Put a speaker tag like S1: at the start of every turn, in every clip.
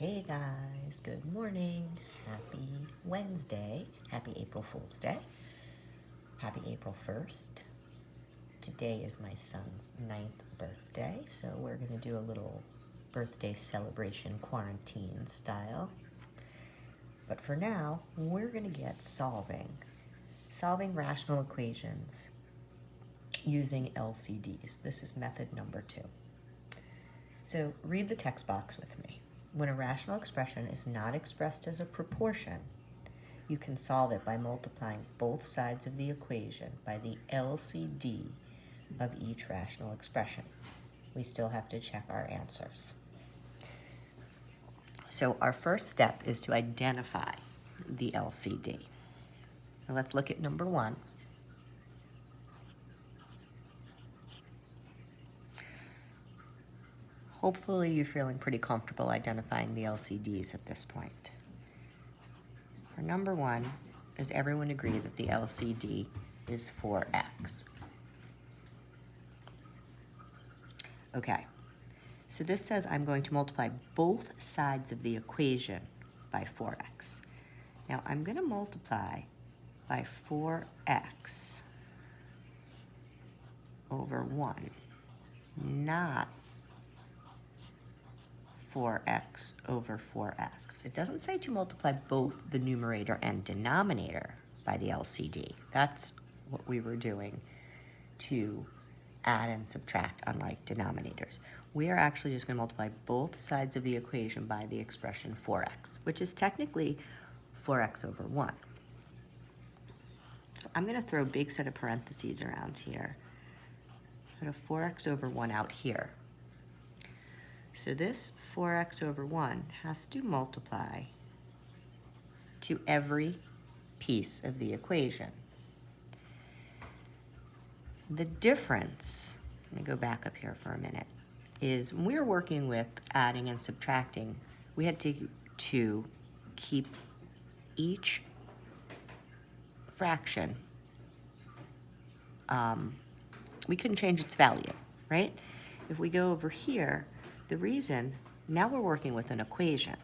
S1: Hey guys, good morning. Happy Wednesday. Happy April Fool's Day. Happy April 1st. Today is my son's 9th birthday, so we're going to do a little birthday celebration quarantine style. But for now, we're going to get solving rational equations using LCDs. This is method number 2. So read the text box with me. When a rational expression is not expressed as a proportion, you can solve it by multiplying both sides of the equation by the LCD of each rational expression. We still have to check our answers. So our first step is to identify the LCD. Now let's look at number 1. Hopefully you're feeling pretty comfortable identifying the LCDs at this point. For number 1, does everyone agree that the LCD is 4x? Okay, so this says I'm going to multiply both sides of the equation by 4x. Now I'm going to multiply by 4x over 1, not 4x over 4x. It doesn't say to multiply both the numerator and denominator by the LCD. That's what we were doing to add and subtract, unlike denominators. We are actually just going to multiply both sides of the equation by the expression 4x, which is technically 4x over 1. So I'm going to throw a big set of parentheses around here. Put a 4x over 1 out here. So this 4x over 1 has to multiply to every piece of the equation. The difference, let me go back up here for a minute, is when we were working with adding and subtracting, we had to keep each fraction, we couldn't change its value, right? If we go over here, the reason, now we're working with an equation.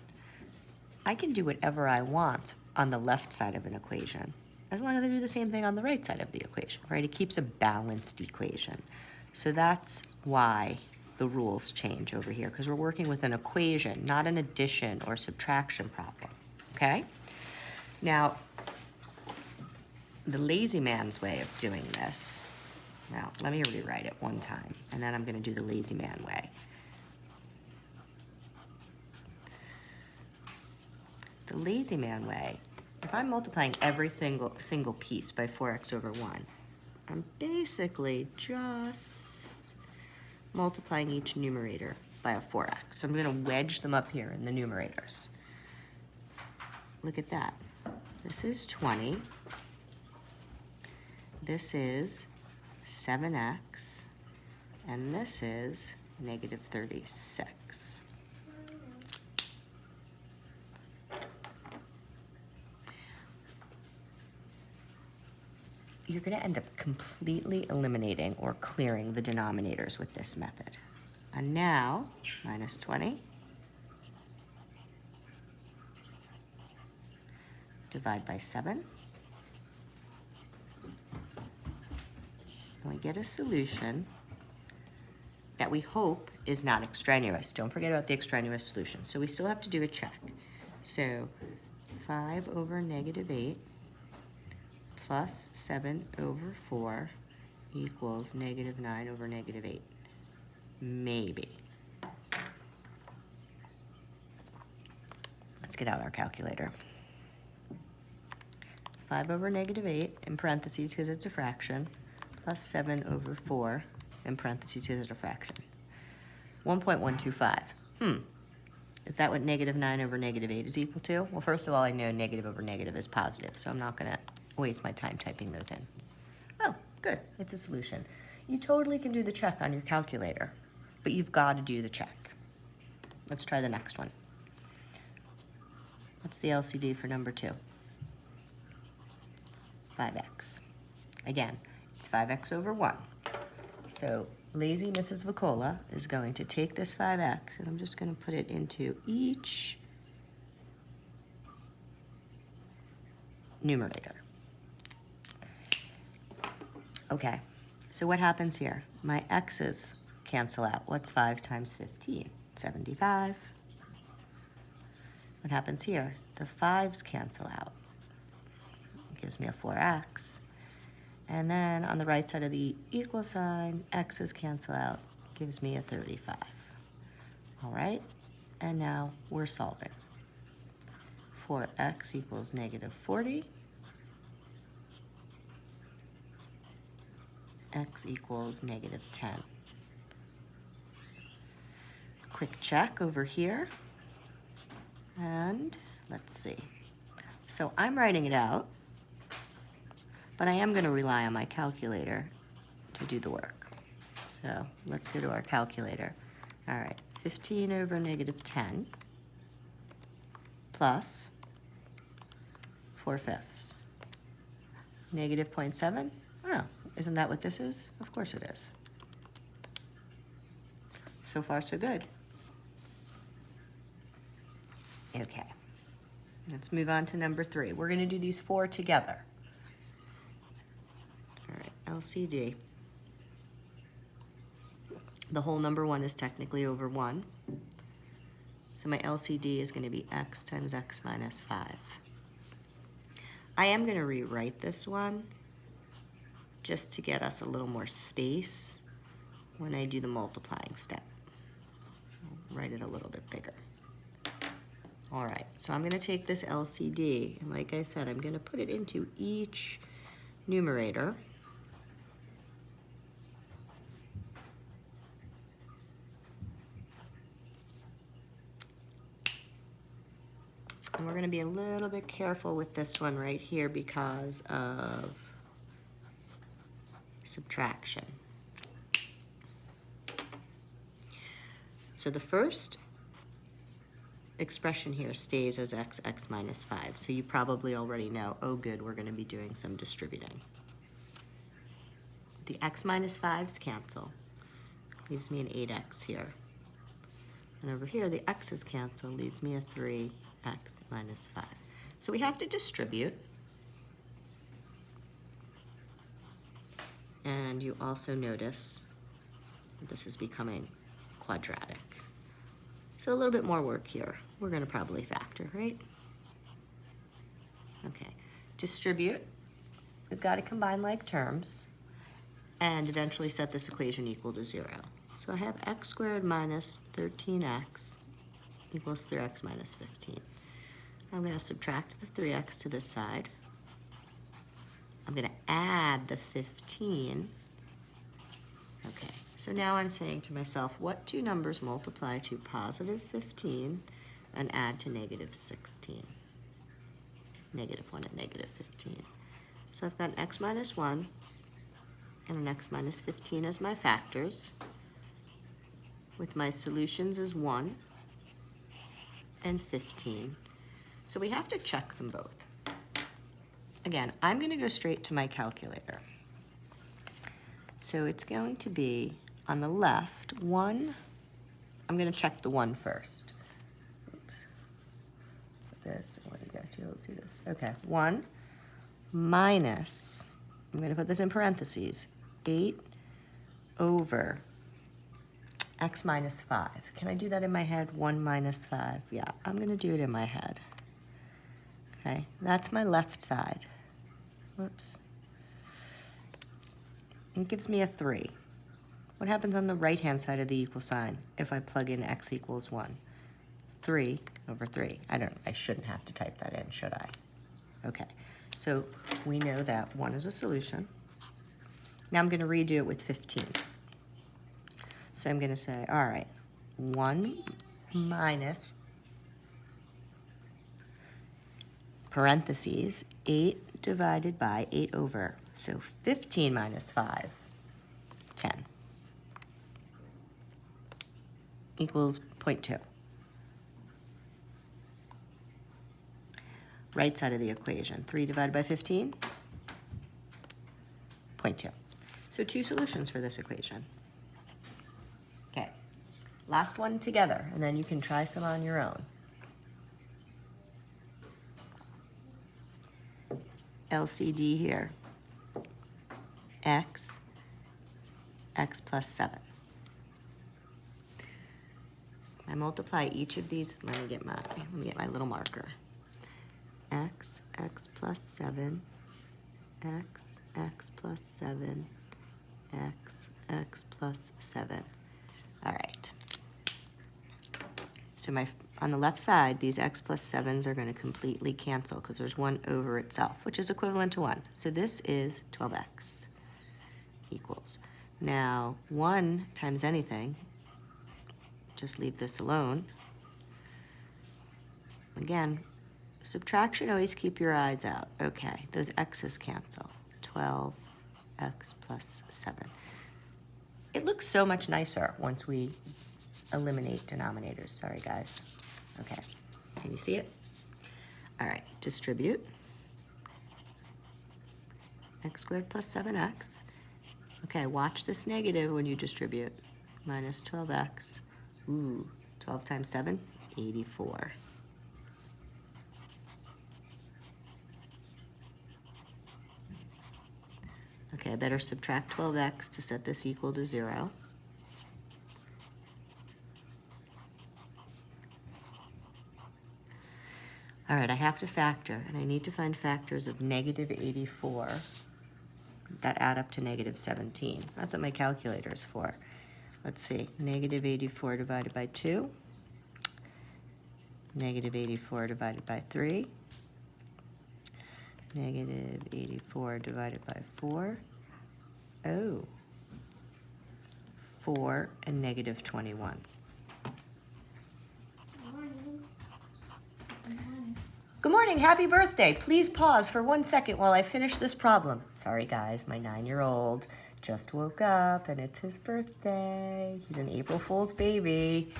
S1: I can do whatever I want on the left side of an equation, as long as I do the same thing on the right side of the equation, right? It keeps a balanced equation. So that's why the rules change over here, because we're working with an equation, not an addition or subtraction problem, okay? Now, the lazy man's way of doing this, now let me rewrite it one time, and then I'm going to do the lazy man way. The lazy man way, if I'm multiplying every single piece by 4x over 1, I'm basically just multiplying each numerator by a 4x. So I'm going to wedge them up here in the numerators. Look at that. This is 20. This is 7x. And this is negative 36. You're going to end up completely eliminating or clearing the denominators with this method. And now, minus 20, divide by 7, and we get a solution that we hope is not extraneous. Don't forget about the extraneous solution. So we still have to do a check. So 5 over negative 8 plus 7 over 4 equals negative 9 over negative 8. Maybe. Let's get out our calculator. 5 over negative 8 in parentheses because it's a fraction, plus 7 over 4 in parentheses because it's a fraction. 1.125. Is that what negative 9 over negative 8 is equal to? Well, first of all, I know negative over negative is positive, so I'm not going to waste my time typing those in. Oh, good. It's a solution. You totally can do the check on your calculator, but you've got to do the check. Let's try the next one. What's the LCD for number 2? 5x. Again, it's 5x over 1. So lazy Mrs. Vicola is going to take this 5x, and I'm just going to put it into each numerator. Okay, so what happens here? My x's cancel out. What's 5 times 15? 75. What happens here? The 5's cancel out. It gives me a 4x. And then on the right side of the equal sign, x's cancel out. Gives me a 35. All right, and now we're solving. 4x equals negative 40. X equals negative 10. Quick check over here. And let's see. So I'm writing it out, but I am going to rely on my calculator to do the work. So let's go to our calculator. All right, 15 over negative 10 plus 4/5. Negative 0.7? Oh, isn't that what this is? Of course it is. So far, so good. Okay, let's move on to number 3. We're going to do these 4 together. All right, LCD. The whole number 1 is technically over 1. So my LCD is going to be x times x minus 5. I am going to rewrite this one just to get us a little more space when I do the multiplying step. I'll write it a little bit bigger. All right, so I'm going to take this LCD, and like I said, I'm going to put it into each numerator. And we're going to be a little bit careful with this one right here because of subtraction. So the first expression here stays as x minus 5. So you probably already know, oh good, we're going to be doing some distributing. The x minus 5's cancel. Leaves me an 8x here. And over here, the x's cancel, leaves me a 3x minus 5. So we have to distribute. And you also notice this is becoming quadratic. So a little bit more work here. We're going to probably factor, right? Okay, distribute. We've got to combine like terms and eventually set this equation equal to 0. So I have x squared minus 13x equals 3x minus 15. I'm going to subtract the 3x to this side. I'm going to add the 15. Okay, so now I'm saying to myself, what two numbers multiply to positive 15 and add to negative 16? Negative 1 and negative 15. So I've got an x minus 1 and an x minus 15 as my factors, with my solutions as 1 and 15. So we have to check them both. Again, I'm going to go straight to my calculator. So it's going to be on the left, 1. I'm going to check the 1 first. Oops. This, I want you guys to be able to see this. Okay, 1 minus, I'm going to put this in parentheses, 8 over x minus 5. Can I do that in my head? 1 minus 5. Yeah, I'm going to do it in my head. Okay, that's my left side. Whoops. It gives me a 3. What happens on the right-hand side of the equal sign if I plug in x equals 1? 3 over 3. I shouldn't have to type that in, should I? Okay, so we know that 1 is a solution. Now I'm going to redo it with 15. So I'm going to say, all right, 1 minus parentheses 8 divided by 8 over. So 15 minus 5, 10, equals 0.2. Right side of the equation, 3 divided by 15, 0.2. So 2 solutions for this equation. Okay, last one together, and then you can try some on your own. LCD here. X plus 7. I multiply each of these. Let me get my little marker. X plus 7, X plus 7, X plus 7. All right. So on the left side, these X plus 7s are going to completely cancel because there's 1 over itself, which is equivalent to 1. So this is 12X equals. Now, 1 times anything, just leave this alone. Again, subtraction, always keep your eyes out. Okay, those X's cancel. 12X plus 7. It looks so much nicer once we eliminate denominators. Sorry, guys. Okay, can you see it? All right, distribute. X squared plus 7X. Okay, watch this negative when you distribute. Minus 12X. Ooh, 12 times 7, 84. Okay, I better subtract 12X to set this equal to 0. All right, I have to factor, and I need to find factors of negative 84 that add up to negative 17. That's what my calculator is for. Let's see, negative 84 divided by 2, negative 84 divided by 3, negative 84 divided by 4, oh, 4 and negative 21. Good morning, happy birthday. Please pause for 1 second while I finish this problem. Sorry guys, my 9-year-old just woke up and it's his birthday. He's an April Fool's baby.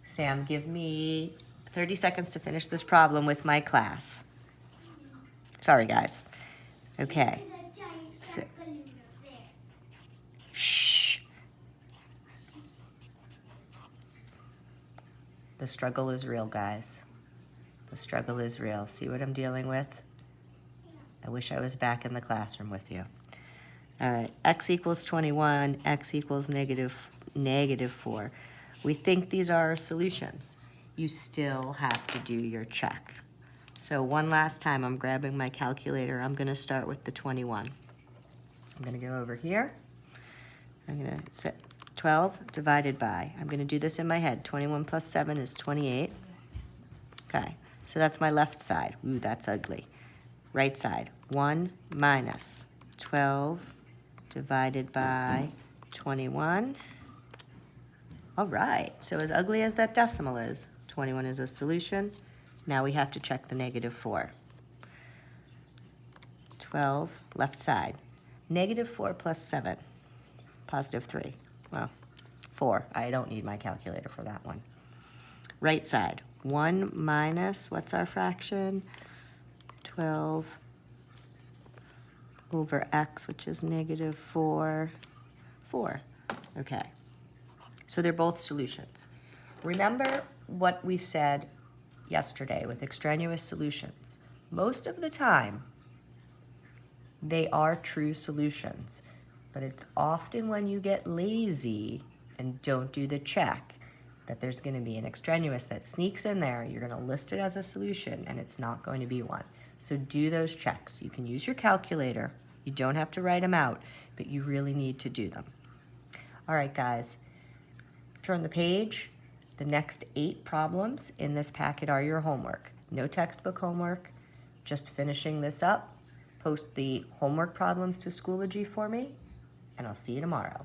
S1: Sam, give me 30 seconds to finish this problem with my class. Sorry guys. Okay. So, shh. The struggle is real, guys. The struggle is real. See what I'm dealing with? I wish I was back in the classroom with you. All right, X equals 21, X equals negative 4. We think these are our solutions. You still have to do your check. So one last time, I'm grabbing my calculator. I'm gonna start with the 21. I'm gonna go over here. I'm gonna set 12 divided by, I'm gonna do this in my head. 21 plus 7 is 28. Okay. So that's my left side. Ooh, that's ugly. Right side, 1 minus 12 divided by 21. All right, so as ugly as that decimal is, 21 is a solution. Now we have to check the negative 4. 12, left side. Negative 4 plus 7, positive 3. Well, 4. I don't need my calculator for that one. Right side. 1 minus, what's our fraction? 12 over x, which is negative 4. Okay, so they're both solutions. Remember what we said yesterday with extraneous solutions. Most of the time, they are true solutions, but it's often when you get lazy and don't do the check that there's going to be an extraneous that sneaks in there. You're going to list it as a solution, and it's not going to be one. So do those checks. You can use your calculator. You don't have to write them out, but you really need to do them. All right, guys, turn the page. The next 8 problems in this packet are your homework. No textbook homework, just finishing this up. Post the homework problems to Schoology for me, and I'll see you tomorrow.